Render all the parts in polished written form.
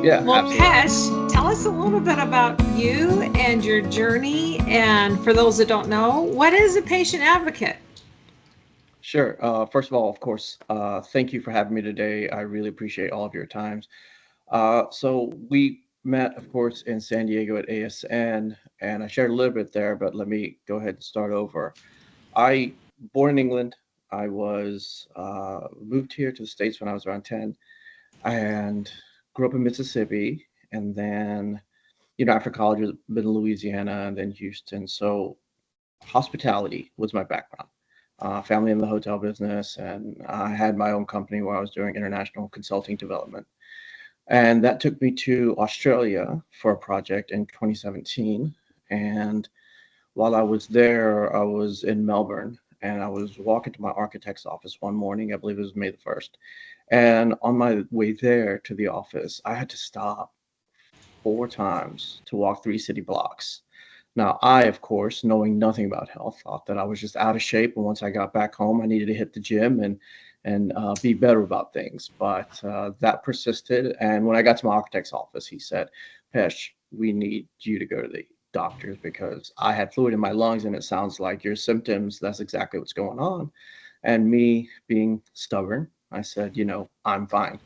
Yeah, Well, absolutely. Pesh, tell us a little bit about you and your journey. And for those that don't know, what is a patient advocate? Sure. First of all, of course, thank you for having me today. I really appreciate all of your times. So we met, of course, in San Diego at ASN, and I shared a little bit there, but let me go ahead and start over. I born in England. I was moved here to the States when I was around 10 and grew up in Mississippi. And then, after college, I've been in Louisiana and then Houston. So hospitality was my background. Family in the hotel business, and I had my own company where I was doing international consulting development. And that took me to Australia for a project in 2017. And while I was there, I was in Melbourne and I was walking to my architect's office one morning. I believe it was May the 1st. And on my way there to the office, I had to stop 4 times to walk 3 city blocks. Now, I, of course, knowing nothing about health, thought that I was just out of shape. And once I got back home, I needed to hit the gym and be better about things. But that persisted. And when I got to my architect's office, he said, Pesh, we need you to go to the doctors because I had fluid in my lungs and it sounds like your symptoms. That's exactly what's going on. And me being stubborn, I said, I'm fine.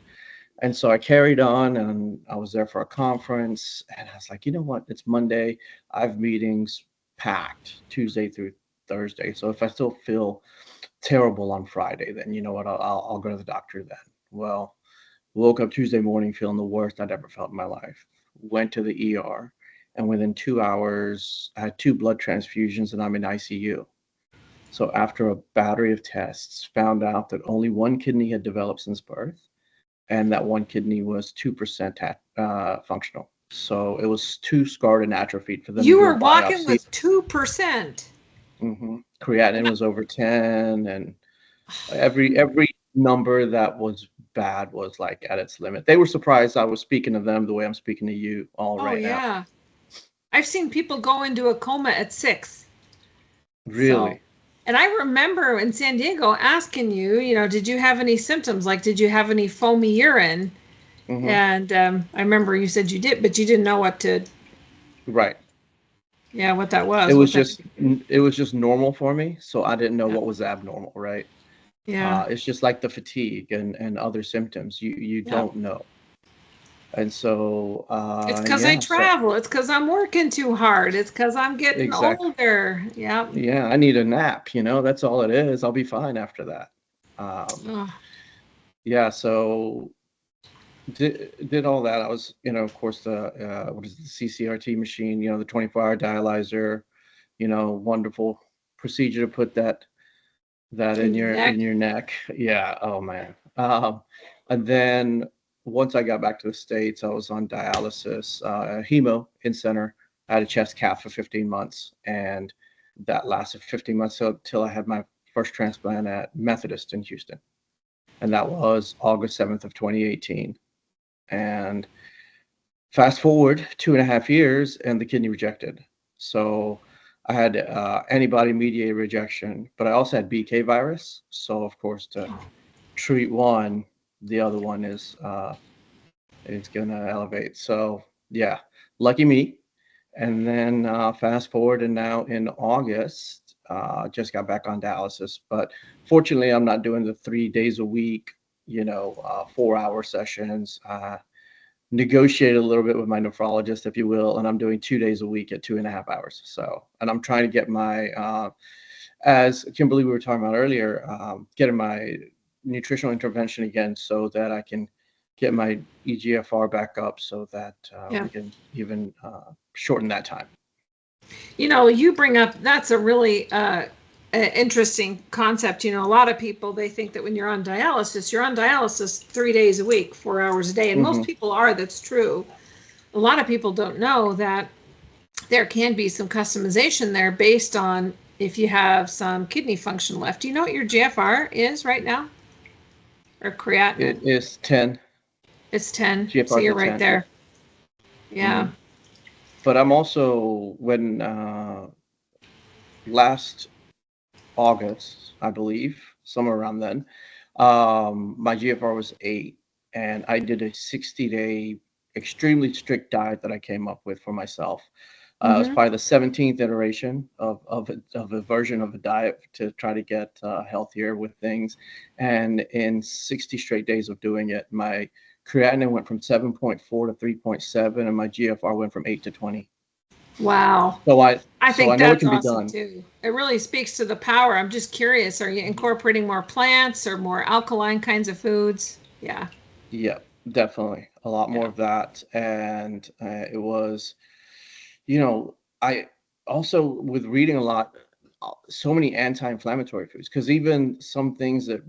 And so I carried on and I was there for a conference and I was like, you know what? It's Monday. I have meetings packed Tuesday through Thursday. So if I still feel terrible on Friday, then you know what? I'll go to the doctor then. Well, woke up Tuesday morning feeling the worst I'd ever felt in my life. Went to the ER and within 2 hours, I had 2 blood transfusions and I'm in ICU. So after a battery of tests, found out that only one kidney had developed since birth and that one kidney was 2% functional. So it was too scarred and atrophied for them to You do were a walking biopsy. with 2%. Creatinine was over 10, and every number that was bad was like at its limit. They were surprised I was speaking to them the way I'm speaking to you all Oh, right now. yeah. I've seen people go into a coma at 6. So, Really. and I remember in San Diego asking you, did you have any symptoms? Like, did you have any foamy urine? hmm And I remember you said you did, but you didn't know Right. yeah, what that It was, was what that, just it was just normal for me, so I didn't know yeah, what was abnormal, right? yeah, It's just like the fatigue and other symptoms. You yeah. don't know. And so, It's because I yeah, so travel. It's because I'm working too hard. It's because I'm getting exactly. older. Yep. Yeah, I need a nap, that's all it is. I'll be fine after that. Um, Oh, yeah, so did all that. I was, of course, the what is the CCRT machine, the 24-hour dialyzer, wonderful procedure to put that in in your your neck. in your neck. Yeah, oh man. And then once I got back to the States, I was on dialysis, hemo in center. I had a chest cath for 15 months, and that lasted 15 months until I had my first transplant at Methodist in Houston, and that was August 7th of 2018. And fast forward 2.5 years, and the kidney rejected. So I had antibody-mediated rejection, but I also had BK virus. So of course, to treat one, the other one is gonna elevate. So yeah, lucky me. And then fast forward, and now in August, just got back on dialysis. But fortunately, I'm not doing the 3 days a week, 4-hour sessions. Negotiate a little bit with my nephrologist, if you will, and I'm doing 2 days a week at 2.5 hours. So, and I'm trying to get my, as Kimberly we were talking about earlier, getting my nutritional intervention again so that I can get my EGFR back up so that Yeah. we can even shorten that time. You bring up that's a really interesting concept. A lot of people they think that when you're on dialysis 3 days a week, 4 hours a day, and most hmm people are. That's true. A lot of people don't know that there can be some customization there based on if you have some kidney function left. Do you know what your GFR is right now, or It creatinine? is 10. It's 10. So GFR is you're at right 10. Yep. there. hmm Yeah. But I'm also when last August, I believe, somewhere around then. My GFR was 8, and I did a 60-day extremely strict diet that I came up with for myself. It's Mm-hmm. probably the 17th iteration of a version of a diet to try to get healthier with things. And in 60 straight days of doing it, my creatinine went from 7.4 to 3.7, and my GFR went from 8 to 20. Wow. So I I so I think know it that's can be awesome done. too. It really speaks to the power. I'm just curious, are you incorporating more plants or more alkaline kinds of foods? Yeah. Yeah, definitely a lot more Yeah. of that. And it was, you know, I also with reading a lot, so many anti-inflammatory foods, because even some things that,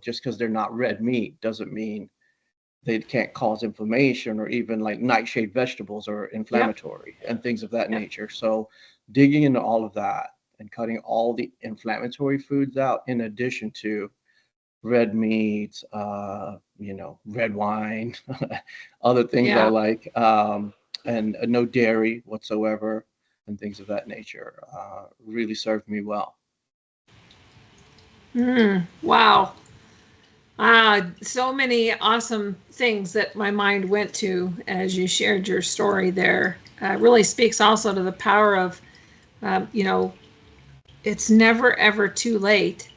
just because they're not red meat doesn't mean they can't cause inflammation, or even like nightshade vegetables are Yep. inflammatory and things of that Yep. nature. So digging into all of that and cutting all the inflammatory foods out, in addition to red meat, red wine, other things I Yeah. like, and no dairy whatsoever, and things of that nature, really served me well. Wow. So many awesome things that my mind went to as you shared your story there. Really speaks also to the power of, you know, it's never ever too late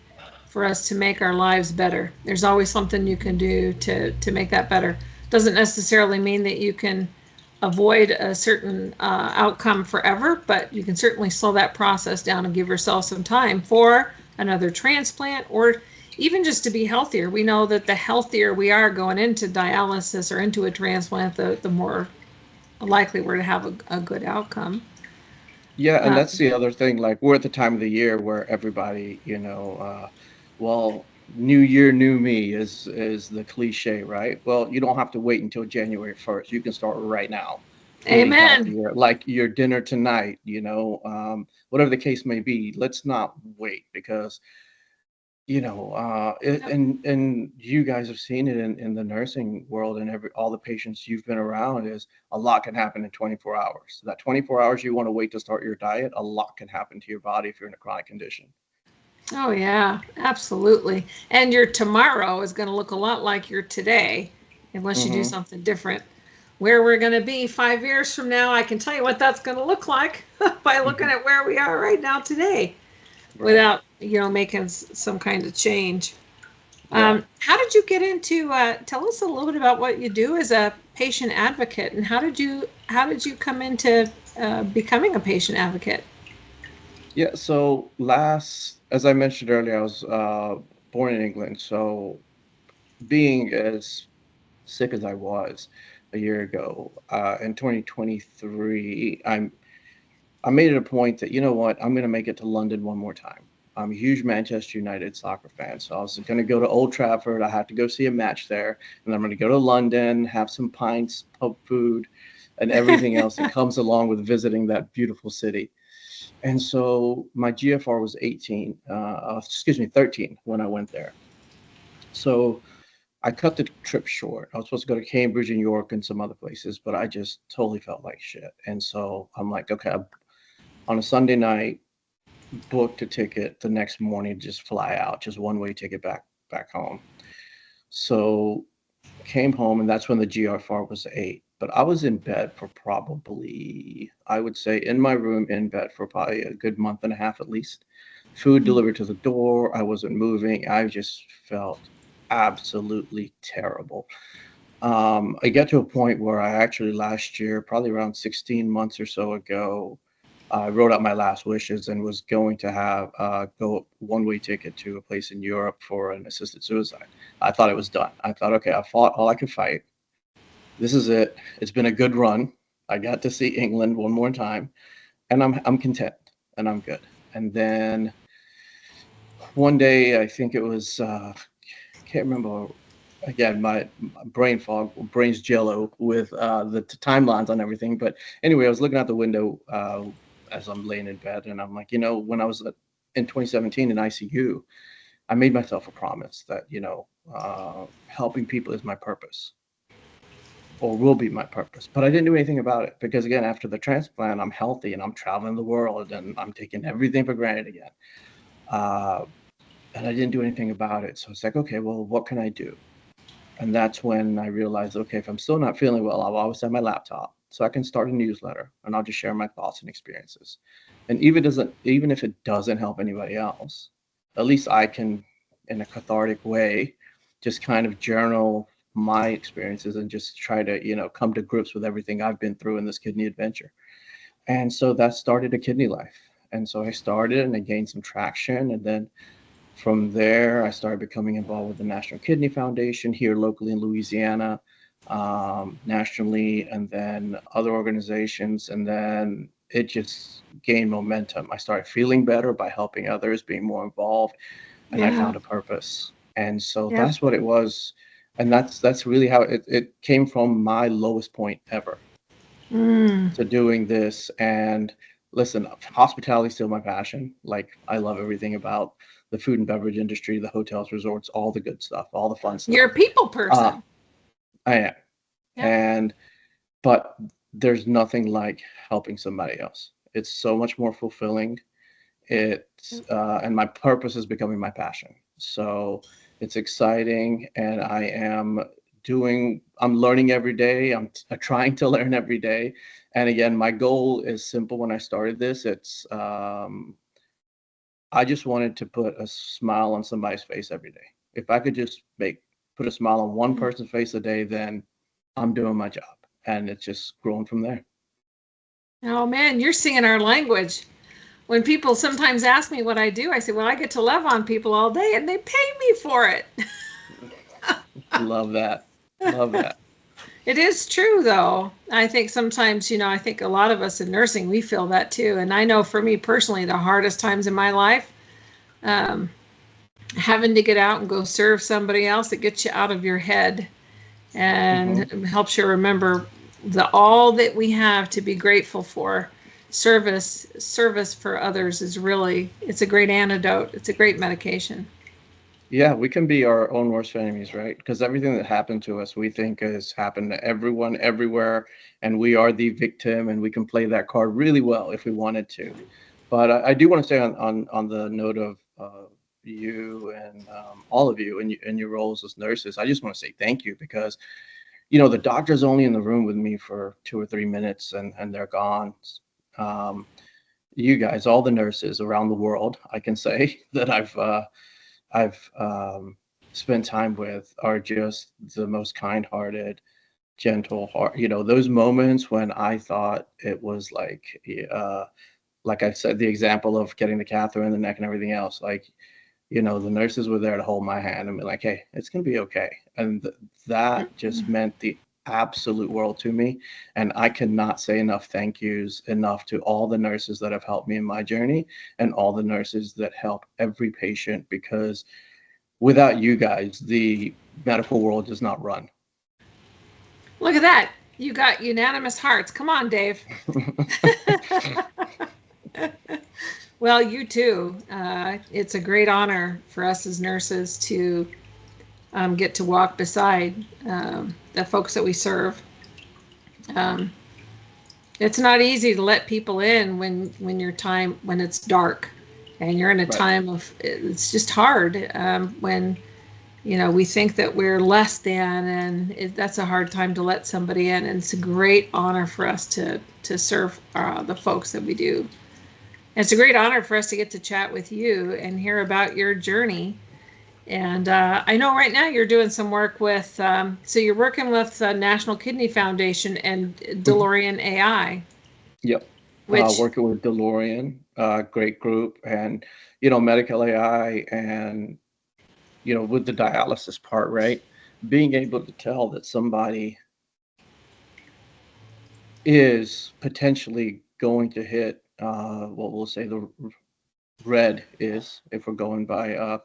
for us to make our lives better. There's always something you can do to make that better. Doesn't necessarily mean that you can avoid a certain outcome forever, but you can certainly slow that process down and give yourself some time for another transplant, or even just to be healthier. We know that the healthier we are going into dialysis or into a transplant, the more likely we're to have a good outcome. Yeah, and Uh, that's the other thing. Like, we're at the time of the year where everybody, well, new year, new me is the cliche, right? Well, you don't have to wait until January 1st. You can start right now eating Amen. healthier, like your dinner tonight, whatever the case may be. Let's not wait, because Yep. and you guys have seen it in the nursing world, and all the patients you've been around, is a lot can happen in 24 hours. That 24 hours you want to wait to start your diet, a lot can happen to your body if you're in a chronic condition. Oh, yeah, absolutely. And your tomorrow is going to look a lot like your today unless you do Hmm. something different. Where we're going to be 5 years from now, I can tell you what that's going to look like by looking Hmm. at where we are right now today Right. without, making some kind of change. Yeah. How did you get into, tell us a little bit about what you do as a patient advocate, and how did you come into becoming a patient advocate? Yeah. So, as I mentioned earlier, I was born in England. So, being as sick as I was a year ago, in 2023, I made it a point that, you know what, I'm going to make it to London one more time. I'm a huge Manchester United soccer fan, so I was going to go to Old Trafford. I had to go see a match there, and I'm going to go to London, have some pints, pub food, and everything else that comes along with visiting that beautiful city. And so my GFR was 18, 13 when I went there. So I cut the trip short. I was supposed to go to Cambridge and York and some other places, but I just totally felt like shit. And so I'm like, okay, on a Sunday night, booked a ticket the next morning, just fly out, just one-way ticket back home. So came home, and that's when the GFR was 8. But I was in bed for probably, I would say, in my room in bed for probably a good month and a half at least. Food delivered to the door. I wasn't moving. I just felt absolutely terrible. I get to a point where I actually last year, probably around 16 months or so ago, I wrote out my last wishes and was going to have go one-way ticket to a place in Europe for an assisted suicide. I thought it was done. I thought, okay, I fought all I could fight. This is it. It's been a good run. I got to see England one more time, and I'm content and I'm good. And then one day, I think it was can't remember again, my brain fog, brain's jello with the timelines on everything. But anyway, I was looking out the window as I'm laying in bed, and I'm like, when I was in 2017 in ICU, I made myself a promise that, helping people is my purpose, or will be my purpose. But I didn't do anything about it, because again, after the transplant, I'm healthy and I'm traveling the world and I'm taking everything for granted again. Uh, and I didn't do anything about it. So it's like, okay, well, what can I do? And that's when I realized, okay, if I'm still not feeling well, I'll always have my laptop. So I can start a newsletter and I'll just share my thoughts and experiences. And even if it doesn't help anybody else, at least I can, in a cathartic way, just kind of journal my experiences and just try to, come to grips with everything I've been through in this kidney adventure. And so that started a kidney life. And so I started and I gained some traction. And then from there, I started becoming involved with the National Kidney Foundation here locally in Louisiana, nationally, and then other organizations. And then it just gained momentum. I started feeling better by helping others, being more involved, and I Yeah. found a purpose. And so Yep. that's what it was. And that's really how it came from my lowest point ever Mm. to doing this. And listen, hospitality is still my passion. Like I love everything about the food and beverage industry, the hotels, resorts, all the good stuff, all the fun You're stuff. a people Uh, person. I am. Yep. And but there's nothing like helping somebody else. It's so much more fulfilling. It's and my purpose is becoming my passion. So it's exciting, and I'm learning every day. I'm trying to learn every day. And again, my goal is simple. When I started this, I just wanted to put a smile on somebody's face every day. If I could just put a smile on one person's face a day, then I'm doing my job, and it's just grown from there. Oh man, you're singing our language. When people sometimes ask me what I do, I say, well, I get to love on people all day and they pay me for it. Love that. Love that. It is true, though. I think sometimes, I think a lot of us in nursing, we feel that too. And I know for me personally, the hardest times in my life, um, having to get out and go serve somebody else, it gets you out of your head Hmm. and helps you remember the all that we have to be grateful for. Service for others is really, it's a great antidote. It's a great medication. Yeah, we can be our own worst enemies, right? Because everything that happened to us, we think has happened to everyone, everywhere, and we are the victim, and we can play that card really well if we wanted to. But I do want to say on the note of you and all of you and your roles as nurses, I just want to say thank you because the doctor's only in the room with me for 2 or 3 minutes, and they're gone. Um, you guys, all the nurses around the world, I can say that I've spent time with are just the most kind-hearted, gentle heart. Those moments when I thought it was like I said, the example of getting the catheter in the neck and everything else. Like, the nurses were there to hold my hand and be like, "Hey, it's gonna be okay." And that just meant the absolute world to me. And I cannot say enough thank yous enough to all the nurses that have helped me in my journey and all the nurses that help every patient because without you guys, the medical world does not run. Look at that. You got unanimous hearts. Come on, Dave. Well, you too. It's a great honor for us as nurses to get to walk beside the folks that we serve. Um, it's not easy to let people in when it's dark and you're in a Right. time of it's just hard when we think that we're less than, and that's a hard time to let somebody in. And it's a great honor for us to serve the folks that we do. And it's a great honor for us to get to chat with you and hear about your journey. And I know right now you're doing some work with, so you're working with National Kidney Foundation and Mhm. DeLorean AI, Yep. which, Working with DeLorean, great group, and medical AI, and with the dialysis part, right? Being able to tell that somebody is potentially going to hit what we'll say the red is, if we're going by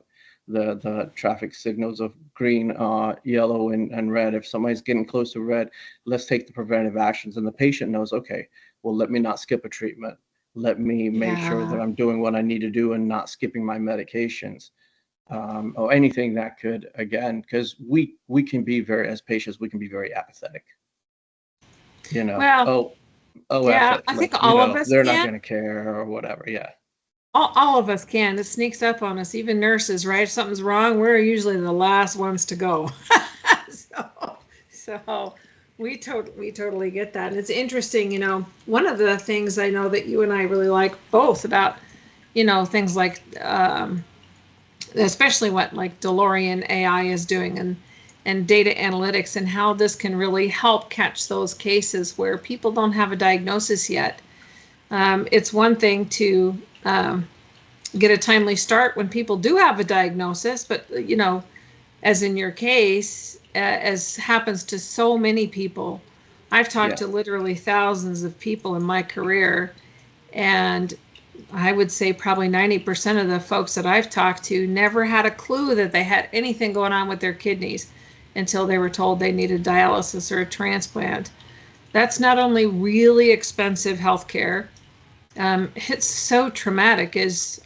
the traffic signals of green, yellow, and red. If somebody's getting close to red, let's take the preventive actions. And the patient knows, okay, well, let me not skip a treatment. Let me make sure that yeah. I'm doing what I need to do and not skipping my medications, or anything that could, again, because we can be very, as patients, we can be very apathetic. Well, Oh, F yeah, it. I think Like, all of us they're not can. going to care or whatever. Yeah. All of us can. It sneaks up on us, even nurses, right? If something's wrong, we're usually the last ones to go. So we totally get that. And it's interesting, one of the things I know that you and I really like both about, things like especially what like DeLorean AI is doing and data analytics and how this can really help catch those cases where people don't have a diagnosis yet. It's one thing to get a timely start when people do have a diagnosis, but as in your case, as happens to so many people, I've talked Yeah. to literally thousands of people in my career, and I would say probably 90% of the folks that I've talked to never had a clue that they had anything going on with their kidneys until they were told they needed dialysis or a transplant. That's not only really expensive healthcare, it's so traumatic, as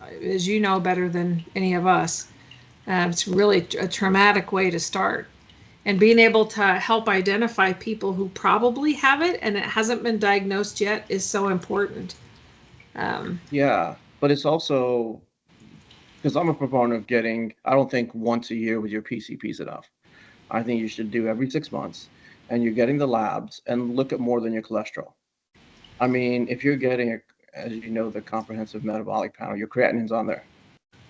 you know better than any of us. It's really a traumatic way to start. And being able to help identify people who probably have it and it hasn't been diagnosed yet is so important. Um, Yeah. But it's also because I'm a proponent of getting, I don't think once a year with your PCP is enough. I think you should do every 6 months and you're getting the labs and look at more than your cholesterol. I mean, if you're getting, as you know, the comprehensive metabolic panel, your creatinine's on there.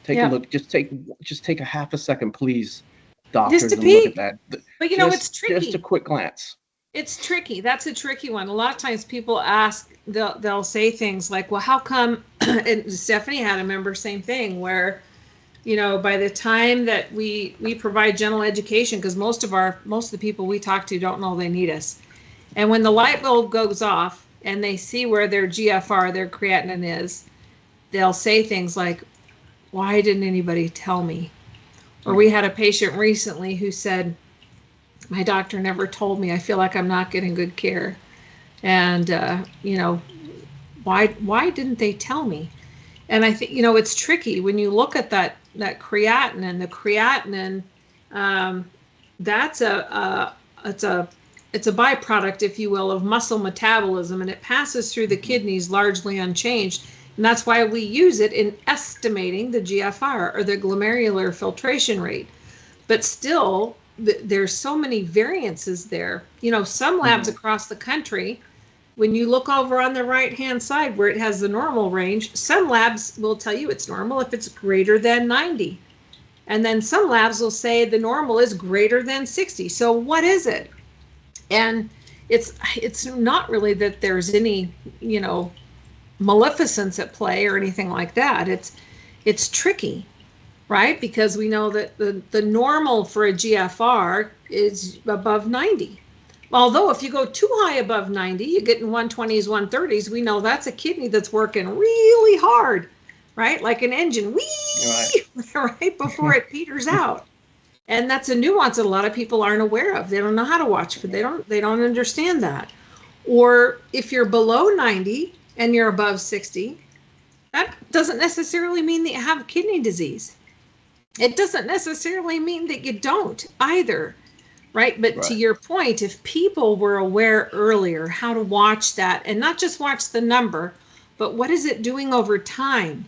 Take a yeah, look. Just take a half a second, please, just a doctors, and look at peek. that. But it's Just a tricky. quick glance. It's tricky. That's a tricky one. A lot of times people ask, they'll say things like, "Well, how come?" And Stephanie had a member, same thing, where by the time that we provide general education, because most of the people we talk to don't know they need us, and when the light bulb goes off and they see where their GFR, their creatinine is, they'll say things like, "Why didn't anybody tell me?" Or we Mhm. had a patient recently who said, "My doctor never told me. I feel like I'm not getting good care." And why didn't they tell me? And I think it's tricky when you look at that creatinine. The creatinine, um, that's it's a byproduct, if you will, of muscle metabolism, and it passes through the Mhm. kidneys largely unchanged. And that's why we use it in estimating the GFR, or the glomerular filtration rate. But still, there's so many variances there. Some labs Mhm. across the country, when you look over on the right hand side where it has the normal range, some labs will tell you it's normal if it's greater than 90. And then some labs will say the normal is greater than 60. So what is it? And it's not really that there's any, maleficence at play or anything like that. It's tricky, right? Because we know that the normal for a GFR is above 90. Although if you go too high above 90, you get in 120s, 130s, we know that's a kidney that's working really hard, right? Like an engine, Right. wee, right before it peters out. And that's a nuance that a lot of people aren't aware of. They don't know how to watch for. They don't understand that. Or if you're below 90 and you're above 60, that doesn't necessarily mean that you have kidney disease. It doesn't necessarily mean that you don't either, right? But to Right. your point, if people were aware earlier how to watch that and not just watch the number, but what is it doing over time?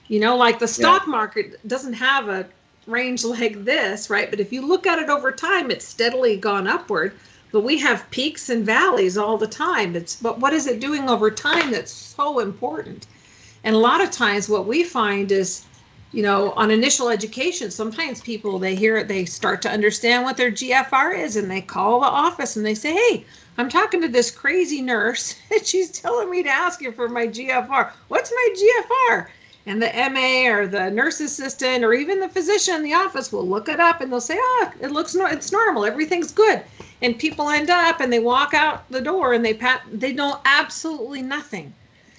Like the Yeah. stock market doesn't have a range like this, right? But if you look at it over time, it's steadily gone upward. But we have peaks and valleys all the time. But what is it doing over time that's so important? And a lot of times what we find is, on initial education, sometimes people, they hear it, they start to understand what their GFR is, and they call the office and they say, "Hey, I'm talking to this crazy nurse and she's telling me to ask you for my GFR. What's my GFR?" And the MA or the nurse assistant or even the physician in the office will look it up and they'll say, "Oh, it's normal. Everything's good." And people end up and they walk out the door and they know absolutely nothing.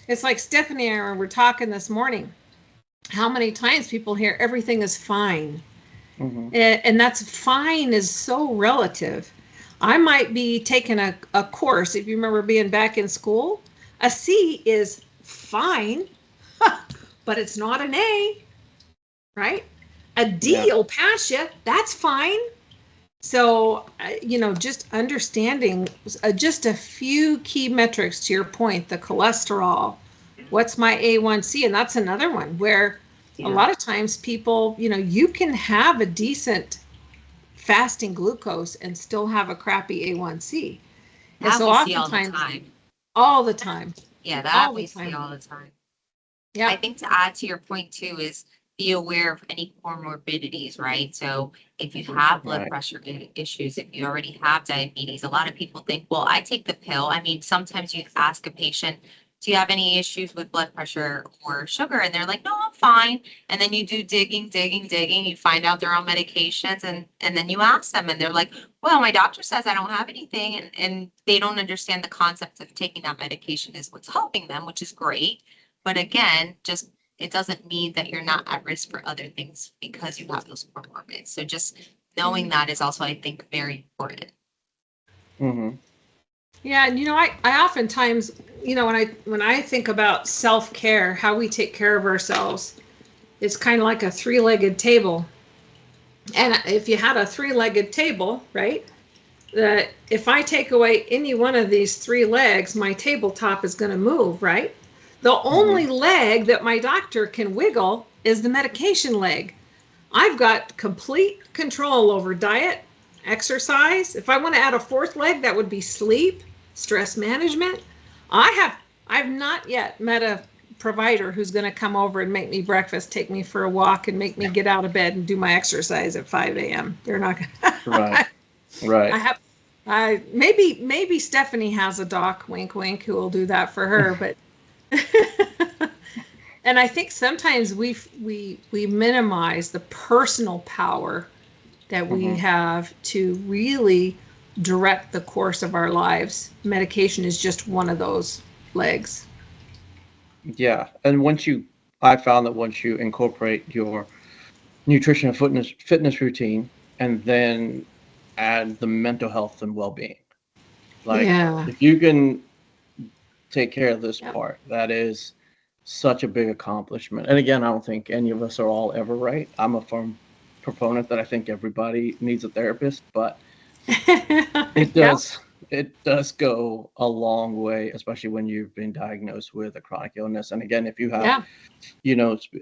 It's like Stephanie and I were talking this morning. How many times people hear everything is fine? Mhm. And that's fine is so relative. I might be taking a course, if you remember being back in school, a C is fine, but it's not an A, right? A D Yeah. will pass you, that's fine. So, just understanding just a few key metrics to your point, the cholesterol, what's my A1C? And that's another one where a Yeah. lot of times people, you can have a decent fasting glucose and still have a crappy A1C. And That so we see all the oftentimes, time. all the time, Yeah, that all the we see time. all the time. I Yep. think to add to your point too is be aware of any comorbidities, right? So if you have blood Right. pressure issues, if you already have diabetes, a lot of people think, well, I take the pill. I mean, sometimes you ask a patient, do you have any issues with blood pressure or sugar? And they're like, no, I'm fine. And then you do digging. You find out they're on medications, and then you ask them and they're like, well, my doctor says I don't have anything. And they don't understand the concept of taking that medication is what's helping them, which is great. But again, just it doesn't mean that you're not at risk for other things because you have those comorbidities. So just knowing that is also, I think, very important. Mm-hmm. Yeah, and I oftentimes, when I think about self-care, how we take care of ourselves, it's kind of like a three-legged table. And if you had a three-legged table, right? That if I take away any one of these three legs, my tabletop is going to move, right? The Mm-hmm. only leg that my doctor can wiggle is the medication leg. I've got complete control over diet, exercise. If I want to add a fourth leg, that would be sleep, stress management. I've not yet met a provider who's going to come over and make me breakfast, take me for a walk, and make me get out of bed and do my exercise at 5 a.m. They're not going Right. to. I Right. have maybe Stephanie has a doc, wink wink, who will do that for her, but and I think sometimes we minimize the personal power that we Mm-hmm. have to really direct the course of our lives. Medication is just one of those legs. Yeah. And I found that once you incorporate your nutrition and fitness routine, and then add the mental health and well-being, like Yeah. if you can take care of this Yep. part, that is such a big accomplishment. And again, I don't think any of us are all ever right. I'm a firm proponent that I think everybody needs a therapist, but it Yep. does it does go a long way, especially when you've been diagnosed with a chronic illness. And again, if you have, Yeah.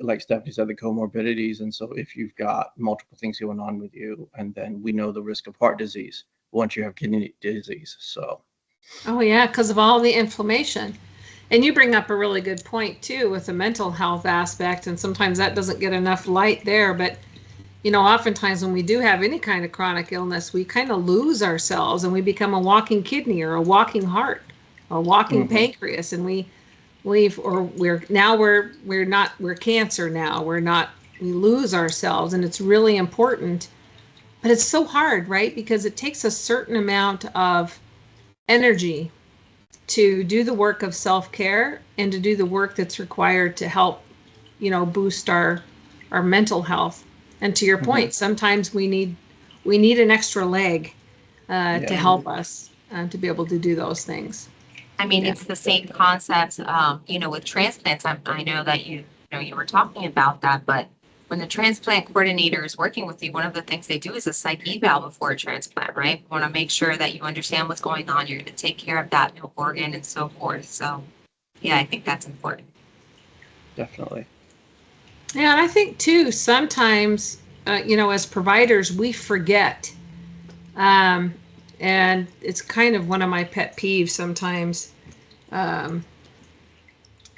like Stephanie said, the comorbidities, and so if you've got multiple things going on with you, and then we know the risk of heart disease once you have kidney disease. So Oh yeah, because of all the inflammation. And you bring up a really good point too with the mental health aspect, and sometimes that doesn't get enough light there. But oftentimes when we do have any kind of chronic illness, we kind of lose ourselves and we become a walking kidney or a walking heart, a walking hmm pancreas, and we're cancer now. We lose ourselves, and it's really important. But it's so hard, right? Because it takes a certain amount of energy to do the work of self-care and to do the work that's required to help boost our mental health. And to your hmm point, sometimes we need an extra leg to yeah, help us to be able to do those things. I mean, Yeah. it's the same concept, with transplants. I know that you were talking about that, but when the transplant coordinator is working with you, one of the things they do is a psych eval before a transplant, right? We want to make sure that you understand what's going on. You're going to take care of that new organ and so forth. So, yeah, I think that's important. definitely. Yeah, and I think too sometimes as providers we forget, um, and it's kind of one of my pet peeves sometimes, um,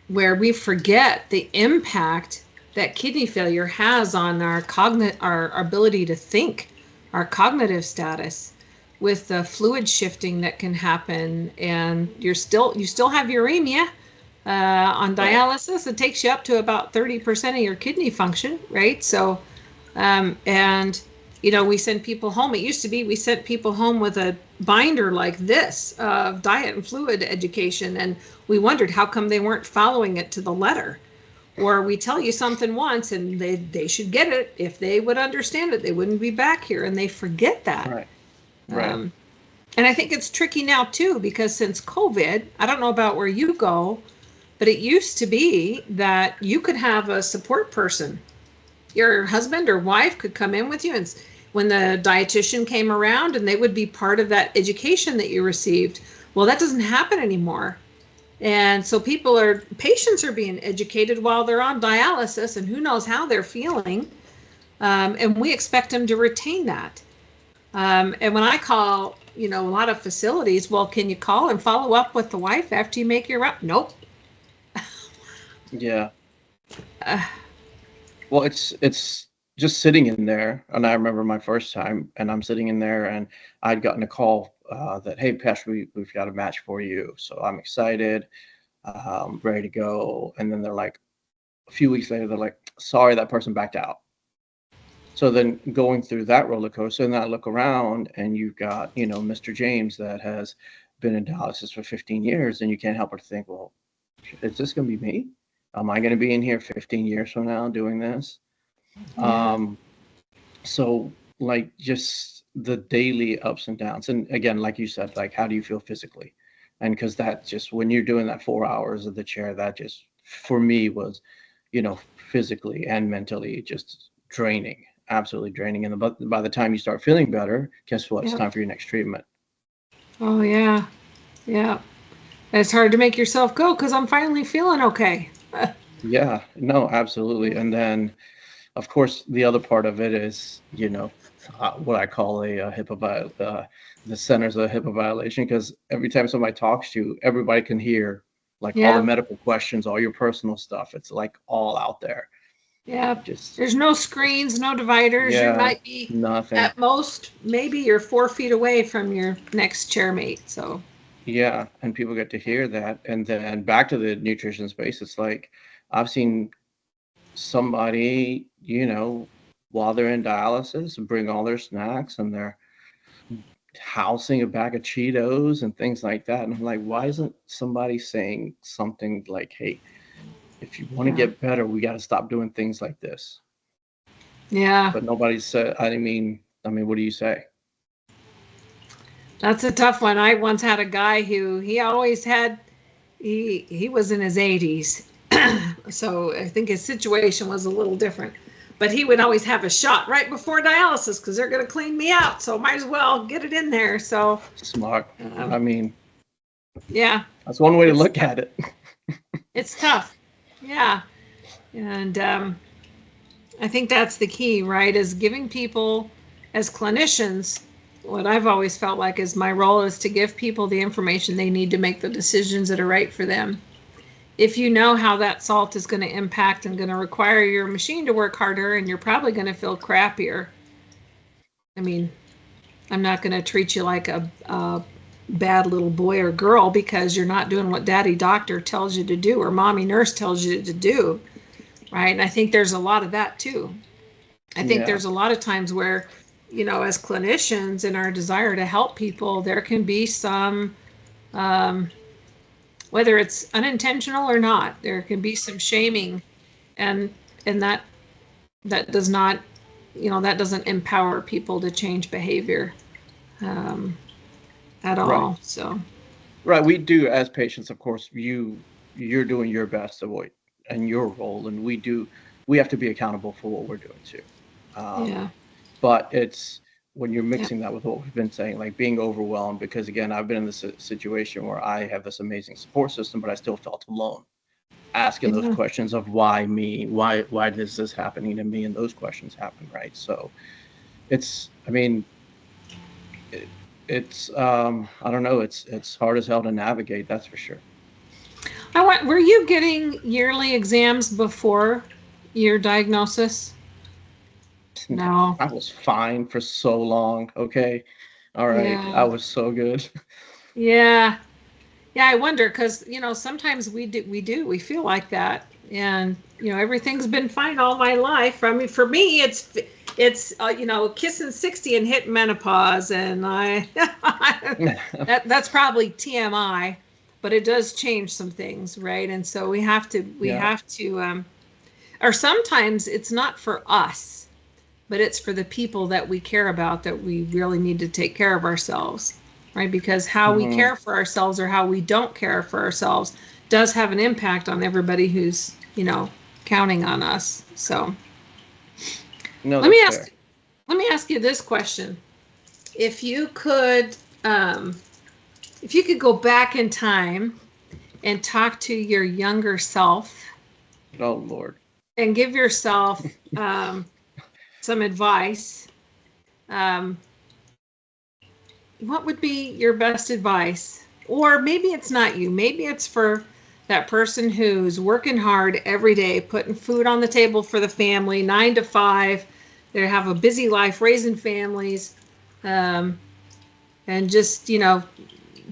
where we forget the impact that kidney failure has on our ability to think, our cognitive status, with the fluid shifting that can happen, and you still have uremia on Right. dialysis. It takes you up to about 30% of your kidney function, right? So and we send people home. It used to be we sent people home with a binder like this of diet and fluid education, and we wondered how come they weren't following it to the letter. Or we tell you something once and they should get it. If they would understand it, they wouldn't be back here, and they forget that. Right. Right. um, and I think it's tricky now too, because since COVID, I don't know about where you go, but it used to be that you could have a support person. Your husband or wife could come in with you, and when the dietitian came around, and they would be part of that education that you received. Well, that doesn't happen anymore. And so patients are being educated while they're on dialysis, and who knows how they're feeling. And we expect them to retain that. And when I call, a lot of facilities, well, can you call and follow up with the wife after you make your round? Nope. Yeah. Uh, Well, it's just sitting in there, and I remember my first time, and I'm sitting in there, and I'd gotten a call that, "Hey, Pesh, we've got a match for you." So I'm excited, ready to go, and then they're like, a few weeks later, they're like, "Sorry, that person backed out." So then going through that roller coaster, and then I look around, and you've got Mr. James that has been in dialysis for 15 years, and you can't help but think, well, is this going to be me? Am I going to be in here 15 years from now doing this? yeah. Um, so like just the daily ups and downs. And again, like you said, like how do you feel physically? And because that just when you're doing that 4 hours of the chair, that just for me was, physically and mentally just draining, absolutely draining. And by the time you start feeling better, guess what? It's Yep. time for your next treatment. Oh, yeah. Yeah. It's hard to make yourself go because I'm finally feeling okay. Yeah, no, absolutely. And then of course, the other part of it is, what I call a HIPAA the centers of HIPAA violation, because every time somebody talks to you, everybody can hear like all the Yeah. medical questions, all your personal stuff. It's like all out there. Yeah. Just There's no screens, no dividers. You yeah, might be nothing. at most, maybe you're 4 feet away from your next chairmate. So, Yeah, and people get to hear that, and then back to the nutrition space. It's like I've seen somebody, while they're in dialysis, bring all their snacks and their housing a bag of Cheetos and things like that. And I'm like, why isn't somebody saying something like, hey, if you want to yeah. get better, we got to stop doing things like this. Yeah. But nobody said, what do you say? That's a tough one. I once had a guy who he always had he was in his 80s. So I think his situation was a little different. But he would always have a shot right before dialysis because they're going to clean me out. So might as well get it in there. So Smart. um, I mean, yeah, that's one way to it's look at it. it's tough. Yeah, and I think that's the key, right? Is giving people, as clinicians, what I've always felt like is my role is to give people the information they need to make the decisions that are right for them. If you know how that salt is going to impact and going to require your machine to work harder and you're probably going to feel crappier, I mean, I'm not going to treat you like a bad little boy or girl because you're not doing what daddy doctor tells you to do or mommy nurse tells you to do, right? And I think there's a lot of that too. I think Yeah. there's a lot of times where, as clinicians in our desire to help people, there can be some, um, whether it's unintentional or not, there can be some shaming, and that does not, that doesn't empower people to change behavior um, at Right. all. So Right. We do as patients, of course, you're doing your best to what and your role, and we have to be accountable for what we're doing too. Um, yeah, But it's when you're yeah, mixing that with what we've been saying, like being overwhelmed, because again, I've been in this situation where I have this amazing support system, but I still felt alone. Asking those yeah, questions of why me, why is this happening to me, and those questions happen, right? So I mean, it, I don't know, it's hard as hell to navigate, that's for sure. were you getting yearly exams before your diagnosis? No. I was fine for so long. Okay, all right, I Yeah. was so good. Yeah. Yeah, I wonder because sometimes we feel like that, and everything's been fine all my life. I mean, for me, it's kissing 60 and hitting menopause, and I that's probably TMI, but it does change some things, right? And so we Yeah. have to, or sometimes it's not for us, but it's for the people that we care about that we really need to take care of ourselves, right? Because how we Hmm. care for ourselves or how we don't care for ourselves does have an impact on everybody who's, counting on us. So No, let me that's ask fair. let me ask you this question. If you could um, if you could go back in time and talk to your younger self Oh Lord. and give yourself some advice, um, what would be your best advice? Or maybe it's not you. Maybe it's for that person who's working hard every day, putting food on the table for the family, 9 to 5. They have a busy life, raising families, um, and just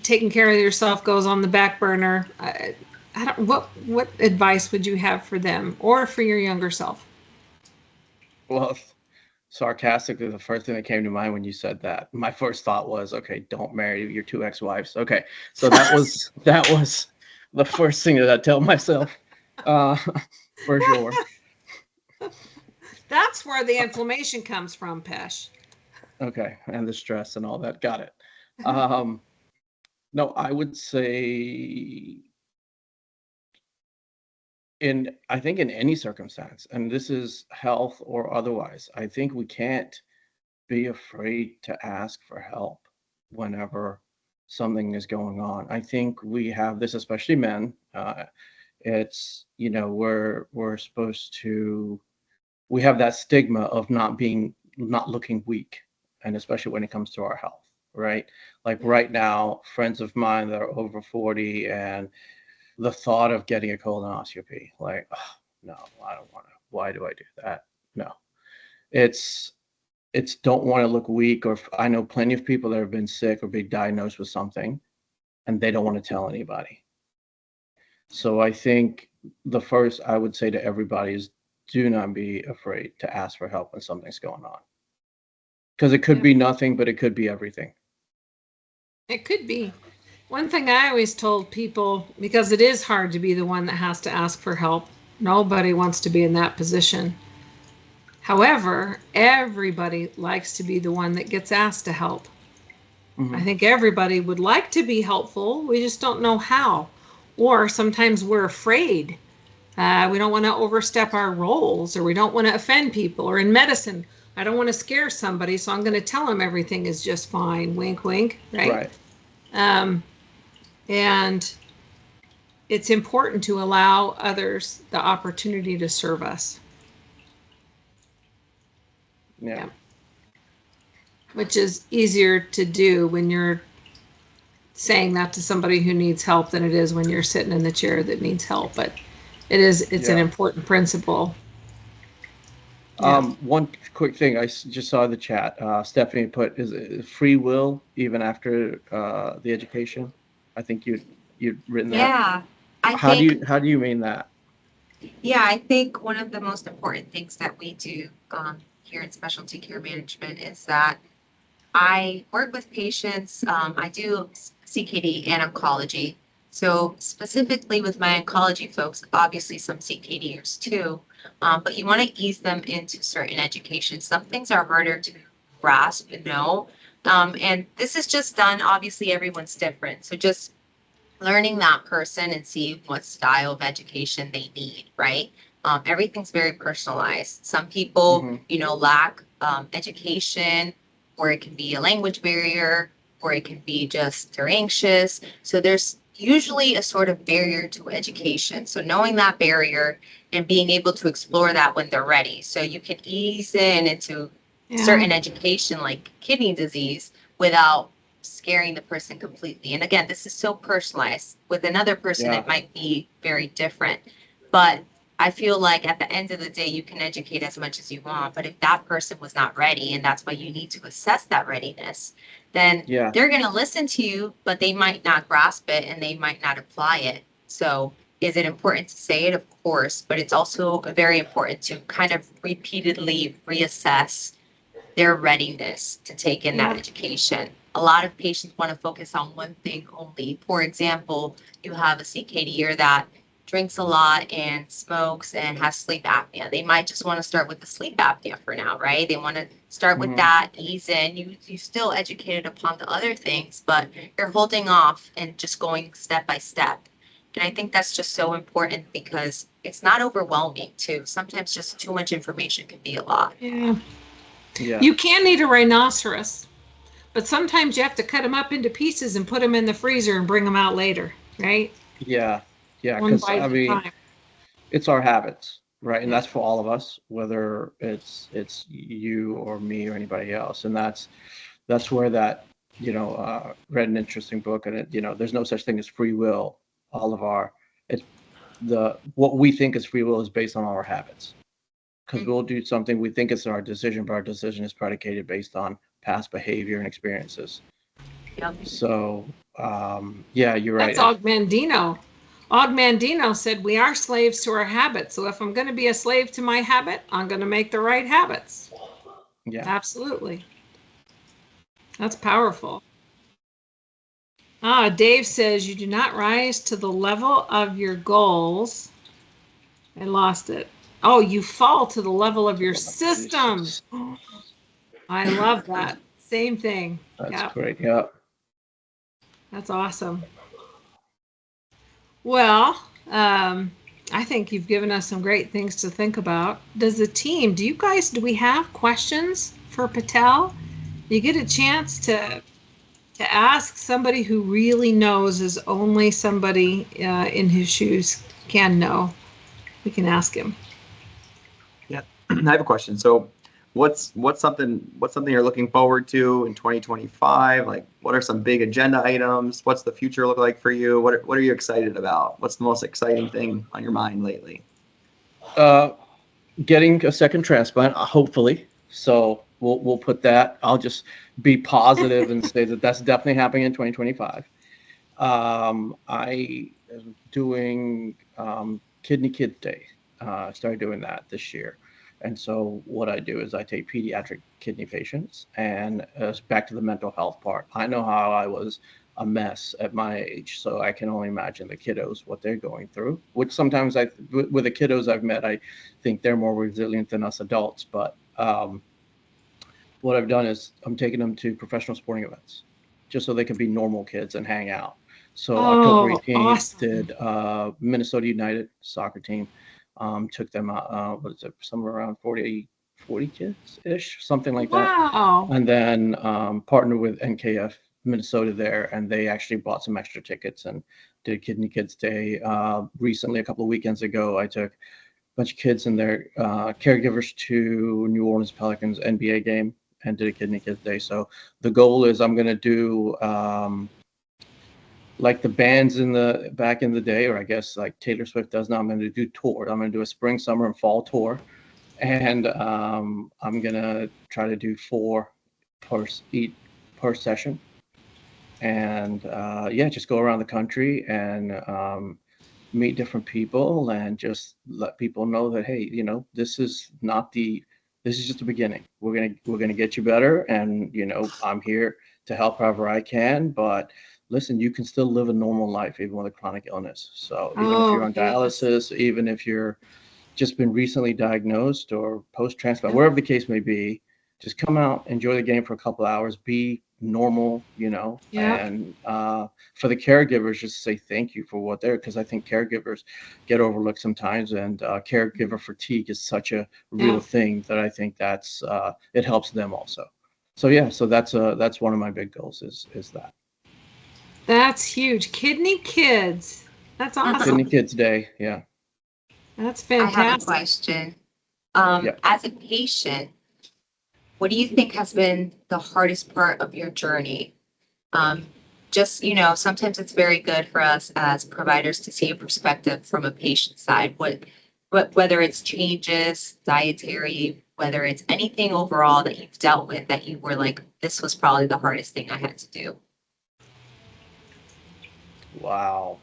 taking care of yourself goes on the back burner. I don't. What advice would you have for them or for your younger self? Well, sarcastically, the first thing that came to mind when you said that, my first thought was, okay, don't marry your two ex-wives. Okay, so that was the first thing that I tell myself, uh, for sure. That's where the inflammation comes from, Pesh. Okay, and the stress and all that. Got it. Um, no, I would say I think in any circumstance, and this is health or otherwise, I think we can't be afraid to ask for help whenever something is going on. I think we have this, especially men. It's we're supposed to we have that stigma of not looking weak, and especially when it comes to our health, right? Like right now, friends of mine that are over 40, and the thought of getting a colonoscopy, like, oh, no, I don't want to. Why do I do that? No, it's it's don't want to look weak. Or I know plenty of people that have been sick or been diagnosed with something, and they don't want to tell anybody. So I think the first I would say to everybody is, do not be afraid to ask for help when something's going on, because it could Yeah, be nothing, but it could be everything. it could be. One thing I always told people, because it is hard to be the one that has to ask for help, nobody wants to be in that position. However, everybody likes to be the one that gets asked to help. I Hmm. think everybody would like to be helpful. We just don't know how. Or sometimes we're afraid. We don't want to overstep our roles, or we don't want to offend people. Or in medicine, I don't want to scare somebody, so I'm going to tell them everything is just fine. Wink, wink, right? Right. Um, and it's important to allow others the opportunity to serve us. Yeah. Yeah. Which is easier to do when you're saying that to somebody who needs help than it is when you're sitting in the chair that needs help. But it's an Yeah. important principle. Yeah. One quick thing, just saw the chat. Stephanie put, is it free will even after the education? I think you'd written that. Yeah, I think How do you mean that? Yeah, I think one of the most important things that we do here in specialty care management is that I work with patients. I do CKD and oncology. So specifically with my oncology folks, obviously some CKDers too, but you want to ease them into certain education. Some things are harder to grasp and know. And this is just done, obviously everyone's different. So just learning that person and seeing what style of education they need, right? Everything's very personalized. Some people, Hmm. lack education, or it can be a language barrier, or it can be just they're anxious. So there's usually a sort of barrier to education. So knowing that barrier and being able to explore that when they're ready. So you can ease in into Yeah. certain education like kidney disease without scaring the person completely. And again, this is so personalized. With another person, Yeah. it might be very different. But I feel like at the end of the day, you can educate as much as you want. But if that person was not ready, and that's why you need to assess that readiness, then Yeah. they're going to listen to you, but they might not grasp it and they might not apply it. So, is it important to say it? Of course, but it's also very important to kind of repeatedly reassess their readiness to take in that Yeah. education. A lot of patients want to focus on one thing only. For example, you have a CKDer that drinks a lot and smokes and has sleep apnea. They might just want to start with the sleep apnea for now, right? They want to start with Hmm. that, ease in. You still educated upon the other things, but you're holding off and just going step by step. And I think that's just so important because it's not overwhelming too. Sometimes just too much information can be a lot. Yeah. Yeah. You can eat a rhinoceros, but sometimes you have to cut them up into pieces and put them in the freezer and bring them out later, right? Yeah. Yeah. One Because bite I at a mean, time. it's our habits, right? And Yeah. that's for all of us, whether it's you or me or anybody else. And that's where that read an interesting book, and there's no such thing as free will. All of our it's the what we think is free will is based on our habits, because we'll do something we think it's our decision, but our decision is predicated based on past behavior and experiences. Yep. So, yeah, you're right. That's Ogmandino. Ogmandino said we are slaves to our habits. So if I'm going to be a slave to my habit, I'm going to make the right habits. Yeah. Absolutely. That's powerful. Dave says you do not rise to the level of your goals. I lost it. Oh, you fall to the level of your systems. I love that. Same thing. That's Yeah, great. Yeah. that's awesome. Well, I think you've given us some great things to think about. Does the team, do we have questions for Patel? You get a chance to ask somebody who really knows as only somebody in his shoes can know. We can ask him. Yeah, I have a question. So, what's something you're looking forward to in 2025? Like, what are some big agenda items? What's the future look like for you? What are you excited about? What's the most exciting thing on your mind lately? Uh, Getting a second transplant, hopefully. So we'll put that. I'll just be positive and say that that's definitely happening in 2025. I am doing Kidney Kids Day. I started doing that this year. And so what I do is I take pediatric kidney patients, and back to the mental health part. I know how I was a mess at my age, so I can only imagine the kiddos what they're going through. Which sometimes with the kiddos I've met, I think they're more resilient than us adults. But what I've done is I'm taking them to professional sporting events, just so they can be normal kids and hang out. So October Oh, 18th awesome. did Minnesota United soccer team, took them out, what is it, somewhere around 40 kids ish, something like that. Wow. And then partnered with NKF Minnesota there, and they actually bought some extra tickets and did Kidney Kids Day. Recently, a couple of weekends ago, I took a bunch of kids and their caregivers to New Orleans Pelicans NBA game and did a Kidney Kids Day. So the goal is I'm going to do like the bands in the back in the day, or I guess like Taylor Swift does now. I'm going to do tour. I'm going to do a spring, summer, and fall tour, and I'm going to try to do four eat per session, and yeah, just go around the country and meet different people and just let people know that, hey, this is not this is just the beginning. We're gonna get you better, and I'm here to help however I can. But listen, you can still live a normal life even with a chronic illness. So even if you're Oh, on yes. dialysis, even if you're just been recently diagnosed or post transplant, wherever the case may be, just come out, enjoy the game for a couple hours, be normal, Yep. and for the caregivers, just say thank you for what they're, because I think caregivers get overlooked sometimes, and caregiver fatigue is such a real Yep. thing that I think that's it helps them also. So yeah, so that's one of my big goals is that That's huge. Kidney Kids. That's Mhm. Kidney awesome. Kids Day. Yeah, That's I have a fantastic. question. yeah. As a patient, what do you think has been the hardest part of your journey? Um, just, sometimes it's very good for us as providers to see a perspective from a patient side. Whether it's changes, dietary, whether it's anything overall that you've dealt with that you were like, this was probably the hardest thing I had to do. Wow,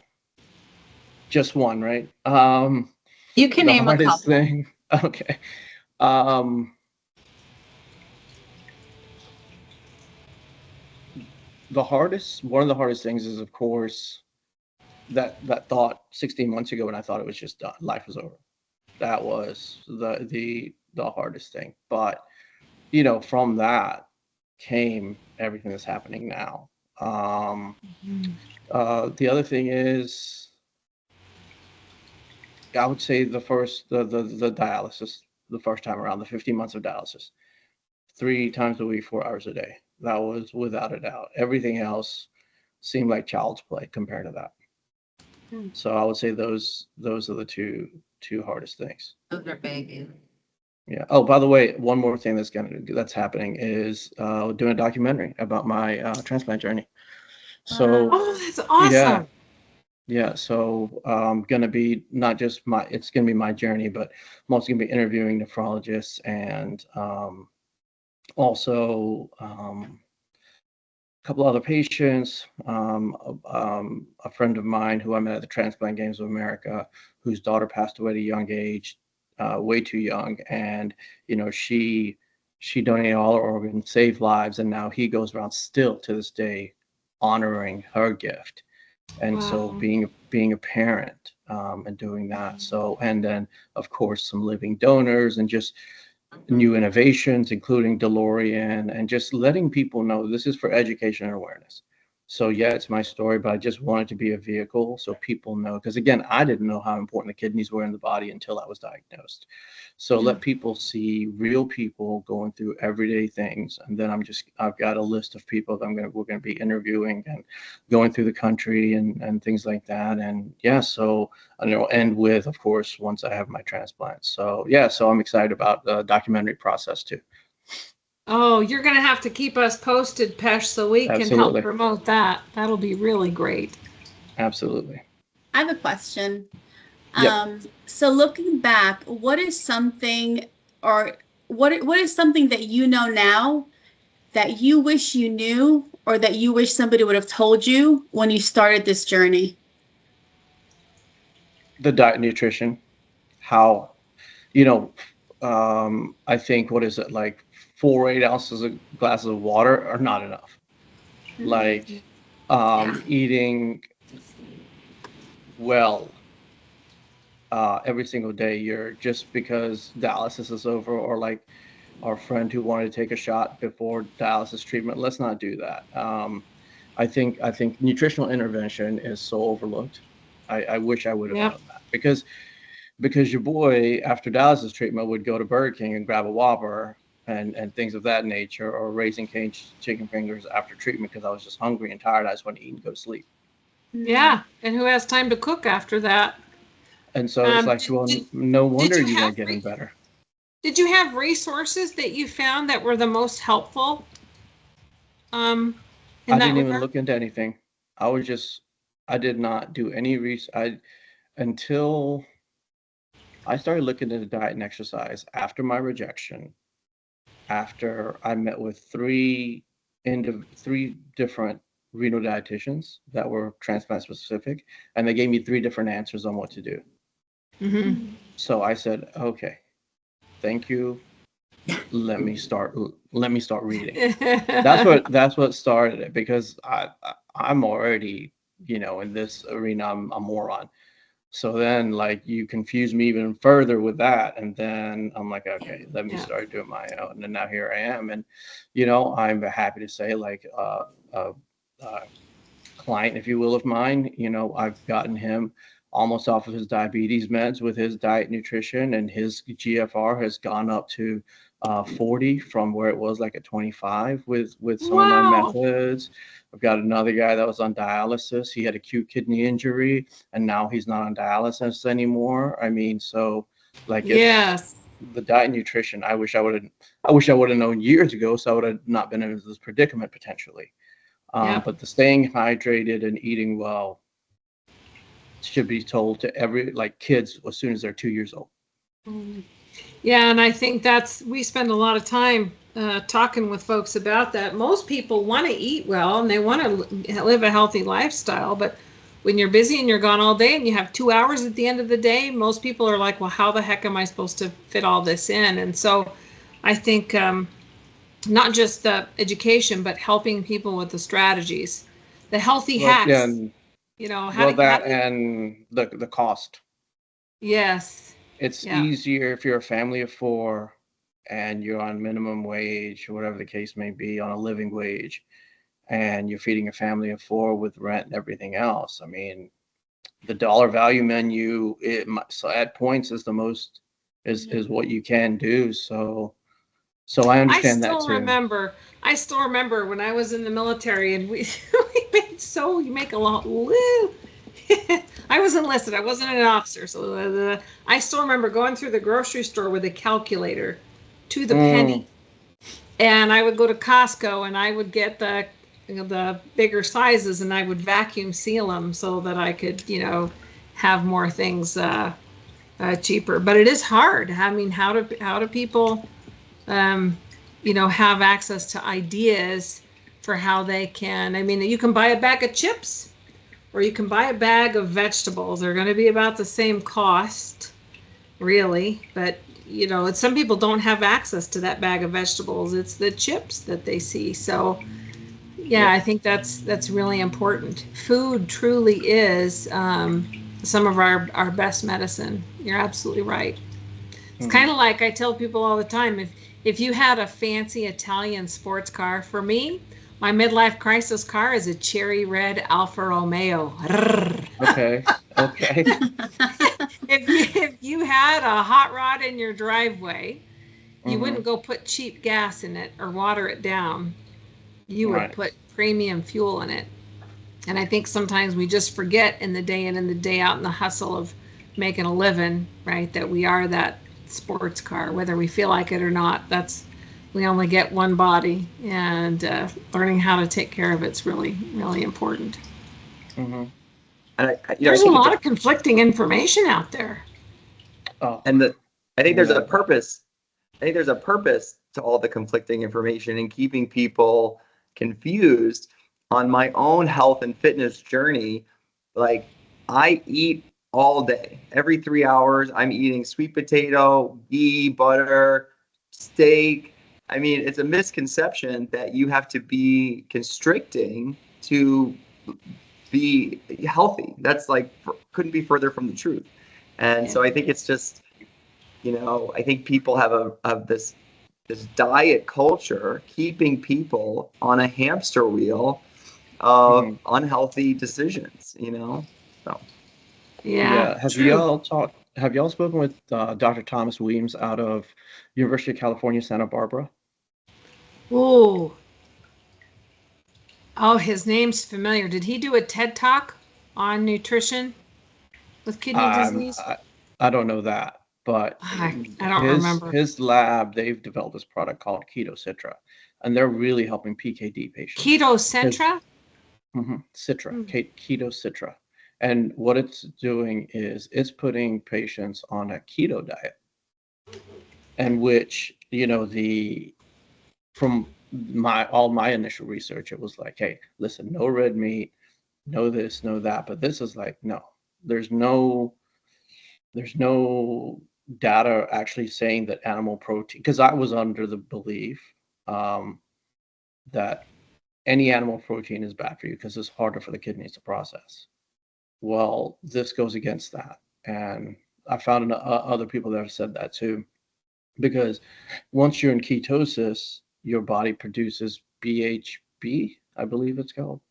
just one, right? You can The name a hardest couple. thing. Okay. Um, one of the hardest things is, of course, that thought 16 months ago when I thought it was just done, life was over. That was the hardest thing. But from that came everything that's happening now. Um, Mhm. the other thing is, I would say the dialysis, the first time around, the 15 months of dialysis, 3 times a week, 4 hours a day. That was without a doubt. Everything else seemed like child's play compared to that. So I would say those are the two hardest things. Those are big. Yeah. Oh, by the way, one more thing that's happening is doing a documentary about my transplant journey. So Oh, that's yeah, awesome. yeah. So gonna be not just it's gonna be my journey, but I'm also gonna be interviewing nephrologists and also a couple other patients. A friend of mine who I met at the Transplant Games of America, whose daughter passed away at a young age, way too young, and she donated all her organs, saved lives, and now he goes around still to this day honoring her gift. And so Wow. being a parent and doing that. So and then of course some living donors and just new innovations, including DeLorean, and just letting people know this is for education and awareness. So yeah, it's my story, but I just wanted to be a vehicle so people know. Because again, I didn't know how important the kidneys were in the body until I was diagnosed. So Yeah. let people see real people going through everyday things, and then I've got a list of people that we're gonna be interviewing and going through the country and things like that. And yeah, so and it'll end with, of course, once I have my transplant. So yeah, so I'm excited about the documentary process too. Oh, you're going to have to keep us posted, Pesh, so we can help Absolutely, promote that. That'll be really great. absolutely. I have a question. Yep. So looking back, what is something or what is something that you know now that you wish you knew or that you wish somebody would have told you when you started this journey? The diet, nutrition, how you know, I think what is it like 4 or 8 ounces of glasses of water are not enough. Like Yeah. eating well every single day. You're just because dialysis is over, or like our friend who wanted to take a shot before dialysis treatment. Let's not do that. I think nutritional intervention is so overlooked. I wish I would have Yep. known that because your boy after dialysis treatment would go to Burger King and grab a Whopper and things of that nature, or Raising Cane chicken fingers after treatment because I was just hungry and tired. I just want to eat and go to sleep. Yeah. And who has time to cook after that? And so it's like, Did, well, did, no did wonder you you have weren't getting better. did you have resources that you found that were the most helpful um, in I that didn't even regard? look into anything. I was just, I did not do any research. Until I started looking into diet and exercise after my rejection, after I met with three different renal dietitians that were transplant specific, and they gave me three different answers on what to do. Mm-hmm. So I said, okay, thank you. Let me start. Let me start reading. That's what started it because I'm already in this arena. I'm a moron. So then, like, you confuse me even further with that. And then I'm like, okay, let me Yeah. start doing my own. And now here I am. And, I'm happy to say, like, uh, client, if you will, of mine, I've gotten him almost off of his diabetes meds with his diet nutrition, and his GFR has gone up to 40 from where it was like at 25 with some of my Wow. methods. I've got another guy that was on dialysis. He had acute kidney injury, and now he's not on dialysis anymore. I mean, so like it's Yes. the diet and nutrition. I wish I would have known years ago, so I would have not been in this predicament potentially. Yep. But the staying hydrated and eating well should be told to every like kids as soon as they're 2 years old. Yeah, and I think we spend a lot of time talking with folks about that. Most people want to eat well and they want to live a healthy lifestyle, but when you're busy and you're gone all day and you have 2 hours at the end of the day, most people are like, well, how the heck am I supposed to fit all this in? And so I think not just the education, but helping people with the strategies, the healthy Well, yeah, hacks, and, how well, to, that and the cost. yes. It's Yeah. easier if you're a family of four and you're on minimum wage or whatever the case may be, on a living wage, and you're feeding a family of four with rent and everything else. I mean, the dollar value menu, so at points is the most is what you can do. So I I understand that still too. remember. I still remember when I was in the military, and we we made so you make a lot. Woo, I was enlisted. I wasn't an officer, so I still remember going through the grocery store with a calculator to the penny, Mm, and I would go to Costco and I would get the bigger sizes, and I would vacuum seal them so that I could have more things cheaper. But it is hard. I mean, how do people um, have access to ideas for how they can? I mean, you can buy a bag of chips or you can buy a bag of vegetables. They're going to be about the same cost, really. But, some people don't have access to that bag of vegetables. It's the chips that they see. So, yeah, yeah. I think that's really important. Food truly is some of our best medicine. You're absolutely right. It's Hmm. kind of like I tell people all the time, if you had a fancy Italian sports car, for me, my midlife crisis car is a cherry red Alfa Romeo. Okay. Okay. If you had a hot rod in your driveway, you Hmm. wouldn't go put cheap gas in it or water it down. You would Right. put premium fuel in it. And I think sometimes we just forget in the day in and the day out in the hustle of making a living, right, that we are that sports car, whether we feel like it or not. We only get one body, and learning how to take care of it's really, really important. Hmm. And I There's a think it's lot a, of conflicting information out there. Oh, and the, I think there's a yeah. purpose. I think there's a purpose to all the conflicting information and keeping people confused. On my own health and fitness journey, like I eat all day. Every 3 hours, I'm eating sweet potato, ghee, butter, steak. I mean, it's a misconception that you have to be constricting to be healthy. That's like couldn't be further from the truth. And Yeah. so I think it's just, I think people have this diet culture keeping people on a hamster wheel of Hmm. unhealthy decisions. So Yeah, Yeah. true. Have y'all spoken with Dr. Thomas Weems out of University of California, Santa Barbara? Oh, oh, his name's familiar. Did he do a TED Talk on nutrition with kidney Um, disease? I, I don't know that, but I don't his remember. his lab, they've developed this product called Keto Citra, and they're really helping PKD patients. Keto Because Centra? Citra, Hmm. Keto Citra, and what it's doing is it's putting patients on a keto diet, and which the from my initial research, it was like, hey, listen, no red meat, no this, no that, but this is like, no, there's no there's no data actually saying that animal protein, because I was under the belief um, that any animal protein is bad for you because it's harder for the kidneys to process. Well, this goes against that. And I found other people that have said that too, because once you're in ketosis, your body produces BHB, I believe it's called.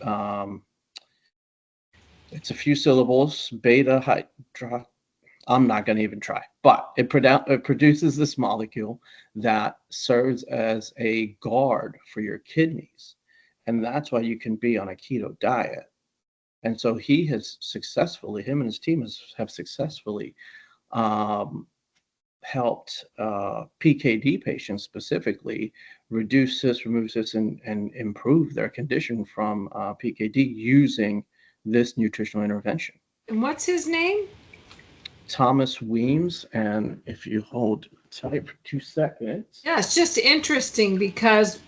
Um, it's a few syllables, beta hydro. I'm not going to even try, but it produces this molecule that serves as a guard for your kidneys. And that's why you can be on a keto diet. And so him and his team have successfully um, helped PKD patients specifically reduce this, remove this, and improve their condition from PKD using this nutritional intervention. And what's his name? Thomas Weems, and if you hold tight for 2 seconds, Yeah, it's just interesting because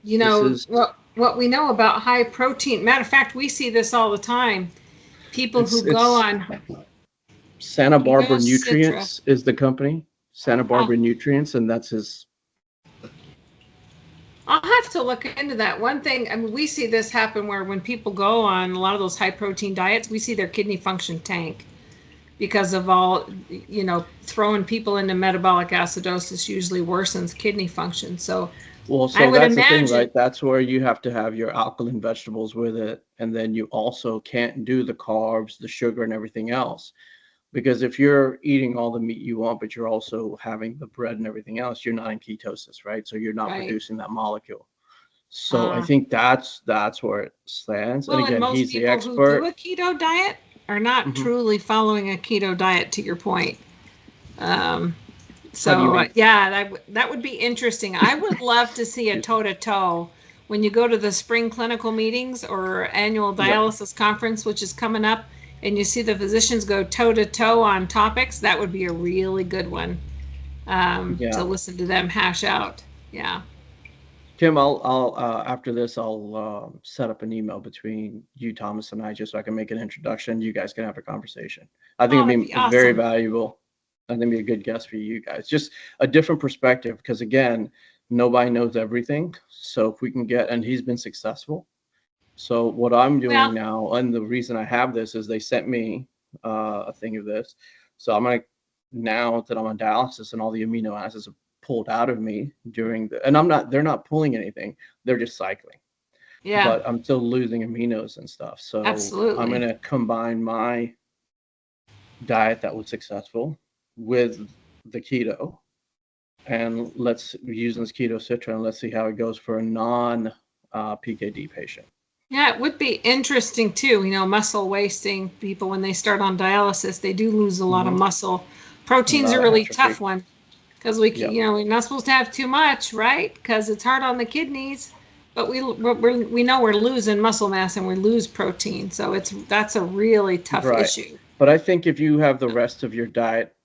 this is what we know about high protein. Matter of fact, we see this all the time. People who go it's on Santa keto Barbara citra. Nutrients is the company. Santa Huh. Barbara Nutrients, and that's his. I'll have to look into that. One thing, I mean, we see this happen where when people go on a lot of those high protein diets, we see their kidney function tank because of all, throwing people into metabolic acidosis usually worsens kidney function. So Well, I so would that's the thing, imagine, right? That's where you have to have your alkaline vegetables with it, and then you also can't do the carbs, the sugar, and everything else. Because if you're eating all the meat you want, but you're also having the bread and everything else, you're not in ketosis, right? So you're not right? producing that molecule. So I Uh, think that's where it stands. And well, and again, most he's the people who do expert. a keto diet are not Hmm. truly following a keto diet, to your point. Um, How do you so mean? yeah, that would be interesting. I would love to see a Excuse me. toe to toe when you go to the spring clinical meetings or annual Yep. dialysis conference, which is coming up, and you see the physicians go toe to toe on topics. That would be a really good one to Yeah. listen to them hash out. Yeah. Tim, I'll after this, I'll set up an email between you, Thomas, and I, just so I can make an introduction. You guys can have a conversation. I think Oh, it'd that'd be be very awesome. valuable. I think it'd be a good guest for you guys. Just a different perspective, because again, nobody knows everything. So if we can get, and he's been successful. So what I'm doing Well, now, and the reason I have this is they sent me a thing of this. So I'm gonna, now that I'm on dialysis and all the amino acids are pulled out of me during the, and I'm not, they're not pulling anything, they're just cycling, yeah, but I'm still losing aminos and stuff. So I'm absolutely. gonna combine my diet that was successful with the keto, and let's using this keto citron. Let's see how it goes for a non PKD patient. Yeah, it would be interesting too. Muscle wasting people when they start on dialysis, they do lose a lot of Hmm. muscle. A Protein's a lot of really tough atrophy. one because Yep. we're not supposed to have too much, right? Because it's hard on the kidneys. But we know we're losing muscle mass and we lose protein, so that's a really tough Right. issue. But I think if you have the rest of your diet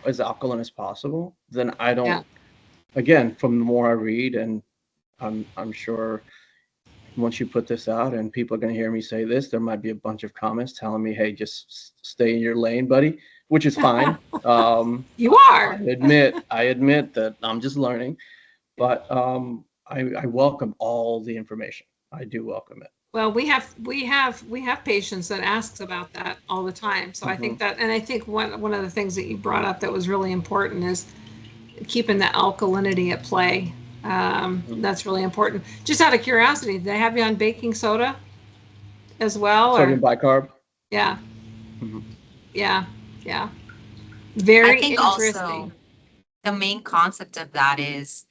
as alkaline as possible, then I Yeah. don't, again, from the more I read, and I'm sure once you put this out and people are going to hear me say this, there might be a bunch of comments telling me, "Hey, just stay in your lane, buddy," which is fine. You are. I admit that I'm just learning, but I welcome all the information. I do welcome it. Well, we have patients that asks about that all the time. So I Hmm. think that, and I think one of the things that you brought up that was really important is keeping the alkalinity at play. Hmm. That's really important. Just out of curiosity, did they have you on baking soda as well, or Sodium bicarb. yeah, Hmm. yeah, yeah. I Very think interesting. also the main concept of that is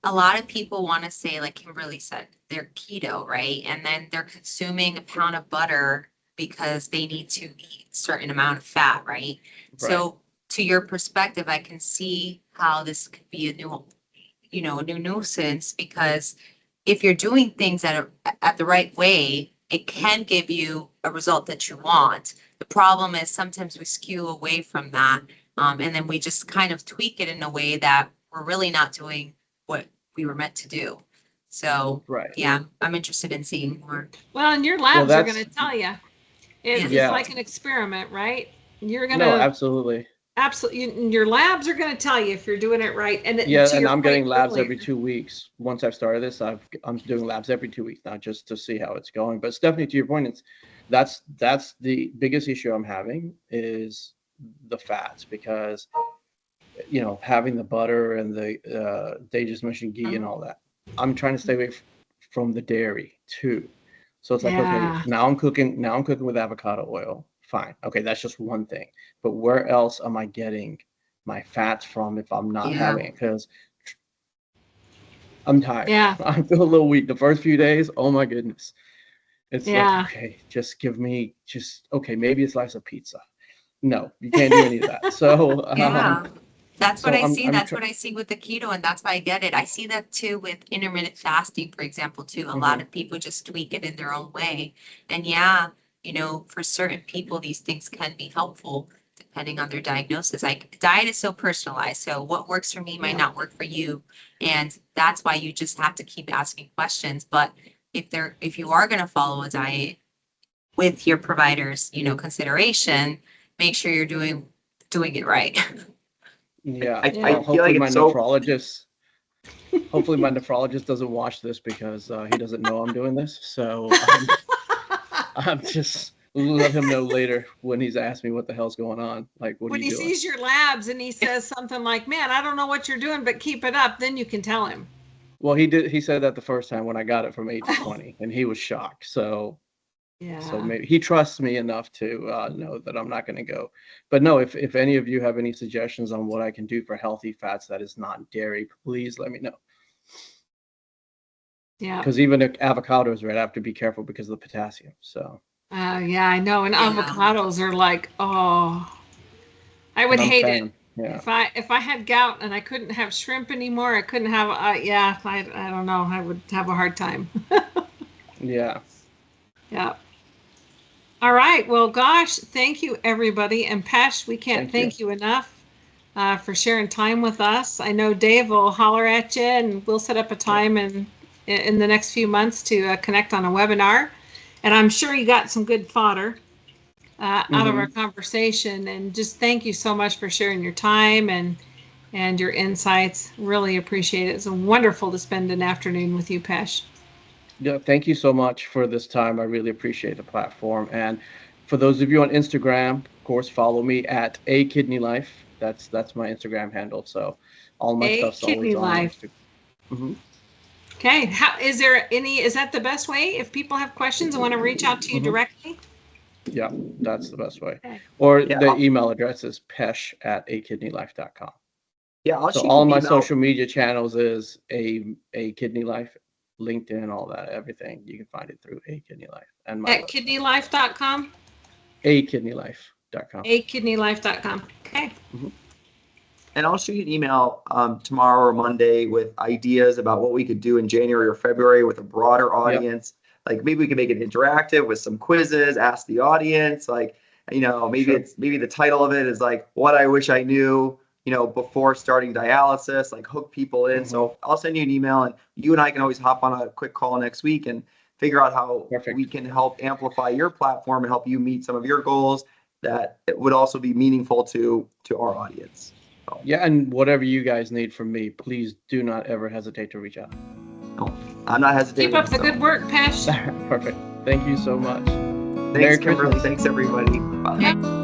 a lot of people want to say, like Kimberly said, they're keto, right? And then they're consuming a pound of butter because they need to eat a certain amount of fat, right? Right. So to your perspective, I can see how this could be a new nuisance, because if you're doing things at the right way, it can give you a result that you want. The problem is sometimes we skew away from that, and then we just kind of tweak it in a way that we're really not doing what we were meant to do. So Right. yeah, I'm interested in seeing more. Well, and your Well, labs are going that's, to tell you. Yeah. It's yeah. like an experiment, right? You're going No, to absolutely. absolutely, your labs are going to tell you if you're doing it right. And Yeah, to and your I'm point getting labs earlier, every 2 weeks. Once I've started this, I'm doing labs every 2 weeks now just to see how it's going. But Stephanie, to your point, that's the biggest issue I'm having is the fats, because having the butter and the they just mentioned ghee and Mhm. all that. I'm trying to stay away from the dairy too. So it's like, okay, yeah, now I'm cooking with avocado oil. Fine. Okay, that's just one thing. But where else am I getting my fats from if I'm not Yeah. having it? Because I'm tired. yeah, I feel a little weak. The first few days, oh my goodness. It's like, yeah. okay, just give me just okay, maybe a slice of pizza. No, you can't do any of that. So Yeah. That's what so I I'm see. I'm That's trying. what I see with the keto, and that's why I get it. I see that too with intermittent fasting, for example, too. A lot Hmm. of people just tweak it in their own way. And yeah, for certain people, these things can be helpful depending on their diagnosis. Like diet is so personalized. So what works for me might Yeah. not work for you. And that's why you just have to keep asking questions. But if you are going to follow a diet with your provider's, consideration, make sure you're doing it right. Yeah. Yeah. I Well, feel like it's so hopefully my nephrologist doesn't watch this, because he doesn't know I'm doing this. So I'm just let him know later when he's asked me what the hell's going on. Like, what are When you he doing? sees your labs and he says something like, "Man, I don't know what you're doing, but keep it up," then you can tell him. Well, he did. He said that the first time when I got it from Oh, 80/20, and he was shocked. So yeah. maybe he trusts me enough to know that I'm not going to go. But no, if any of you have any suggestions on what I can do for healthy fats that is not dairy, please let me know. Yeah. Because even avocados, right, I have to be careful because of the potassium. So, Yeah, I know. And Yeah. avocados are like, oh, I would and I'm a hate it. fan. Yeah. If I had gout and I couldn't have shrimp anymore, I couldn't have yeah, I don't know, I would have a hard time. Yeah. Yeah. All right. Well, gosh, thank you everybody. And Pesh, we can't Thank you. thank you enough for sharing time with us. I know Dave will holler at you, and we'll set up a time in the next few months to connect on a webinar. And I'm sure you got some good fodder out of our conversation. And just thank you so much for sharing your time and your insights. Really appreciate it. It's wonderful to spend an afternoon with you, Pesh. Yeah, thank you so much for this time. I really appreciate the platform. And for those of you on Instagram, of course, follow me at A Kidney Life. That's my Instagram handle. So all my A stuff's always Kidney on Life. Instagram. Hmm. Okay. Is that the best way? If people have questions and want to reach out to you Hmm. directly? Yeah, that's the best way. Okay. Or Yeah, the email address is pesh@akidneylife.com. yeah, I'll So shoot all an my email. social media channels is a Kidney Life, LinkedIn, all that, everything. You can find it through A Kidney Life and my At website, kidneylife.com? akidneylife.com. akidneylife.com. Okay. Hmm. And I'll shoot you an email tomorrow or Monday with ideas about what we could do in January or February with a broader audience. Like maybe we can make it interactive with some quizzes, ask the audience. Like, Sure. maybe the title of it is like what I wish I knew, before starting dialysis, like hook people in. Hmm. So I'll send you an email, and you and I can always hop on a quick call next week and figure out how we Perfect. can help amplify your platform and help you meet some of your goals that would also be meaningful to our audience. So, Yeah, and whatever you guys need from me, please do not ever hesitate to reach out. no, I'm not hesitating. Keep up the so. good work, Pesh. Perfect. Thank you so much. Thanks, Merry Kimberly. Christmas. Thanks, everybody. Bye. Yep.